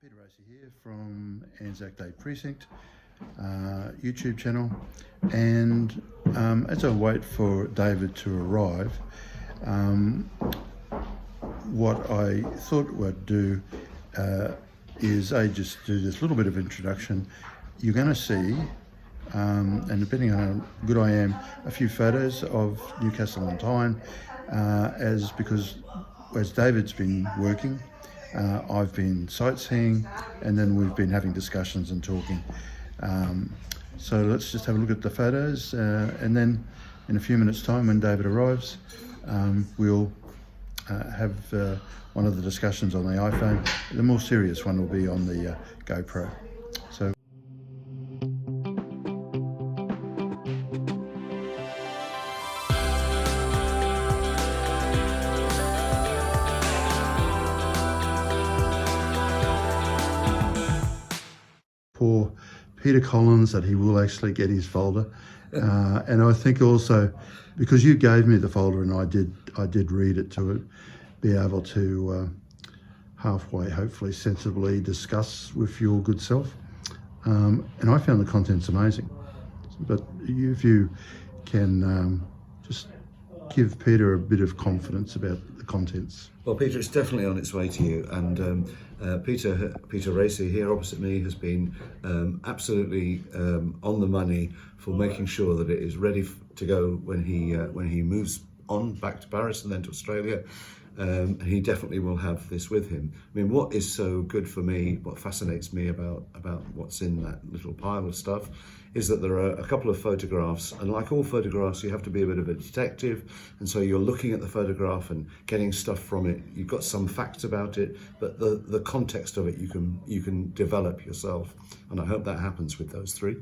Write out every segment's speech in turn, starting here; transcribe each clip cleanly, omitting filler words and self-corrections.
Peter Racy here from ANZAC Day Precinct YouTube channel, and as I wait for David to arrive, what I thought we'd do is just do this little bit of introduction. You're going to see, and depending on how good I am, a few photos of Newcastle on Tyne, because as David's been working, I've been sightseeing, and then we've been having discussions and talking. So let's just have a look at the photos, and then in a few minutes' time, when David arrives, we'll have one of the discussions on the iPhone. The more serious one will be on the GoPro. So. For Peter Collins, that he will actually get his folder, and I think also because you gave me the folder and I did read it to it, be able to halfway, hopefully sensibly discuss with your good self, and I found the contents amazing. But if you can just give Peter a bit of confidence about the contents. Well, Peter, it's definitely on its way to you, and Peter Racy here opposite me has been absolutely on the money for making sure that it is ready to go when he moves on back to Paris and then to Australia. And he definitely will have this with him. I mean, what is so good for me, what fascinates me about what's in that little pile of stuff, is that there are a couple of photographs, and like all photographs, you have to be a bit of a detective, and so you're looking at the photograph and getting stuff from it. You've got some facts about it, but the context of it you can develop yourself, and I hope that happens with those three.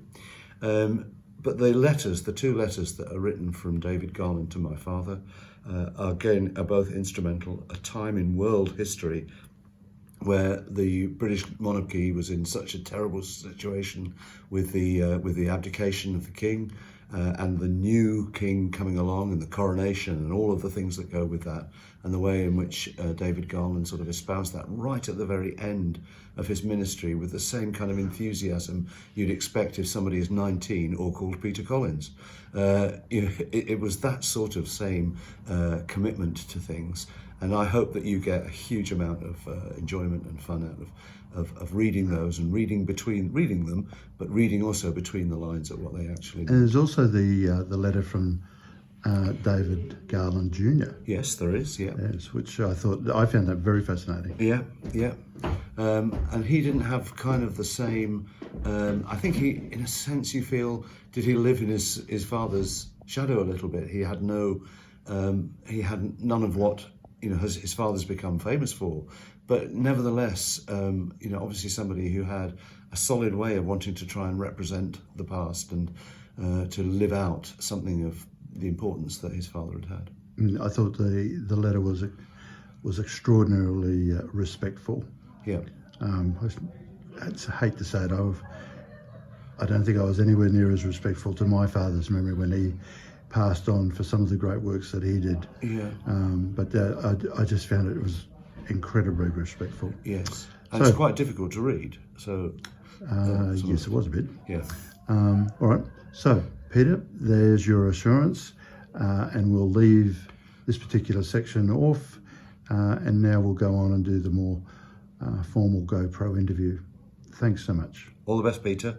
But the two letters that are written from David Garland to my father, are both instrumental. A time in world history where the British monarchy was in such a terrible situation with the abdication of the king, and the new king coming along, and the coronation and all of the things that go with that, and the way in which David Garland sort of espoused that right at the very end of his ministry with the same kind of enthusiasm you'd expect if somebody is 19 or called Peter Collins. It was that sort of same commitment to things, and I hope that you get a huge amount of enjoyment and fun out of reading those, and reading them, but reading also between the lines of what they actually do. And there's also the letter from David Garland Jr. Yes, there is, yeah. Yes, which I found that very fascinating. Yeah. And he didn't have kind of the same, I think he, in a sense, you feel, did he live in his father's shadow a little bit? He had none of what, his father's become famous for. But nevertheless, obviously somebody who had a solid way of wanting to try and represent the past and to live out something of the importance that his father had. I thought the letter was extraordinarily respectful. Yeah. I hate to say it, I don't think I was anywhere near as respectful to my father's memory when he passed on for some of the great works that he did. Yeah. But I just found it was incredibly respectful. Yes. And it's quite difficult to read. So. Yes, it was a bit. Yeah. All right. So, Peter, there's your assurance, and we'll leave this particular section off, and now we'll go on and do the more formal GoPro interview. Thanks so much. All the best, Peter.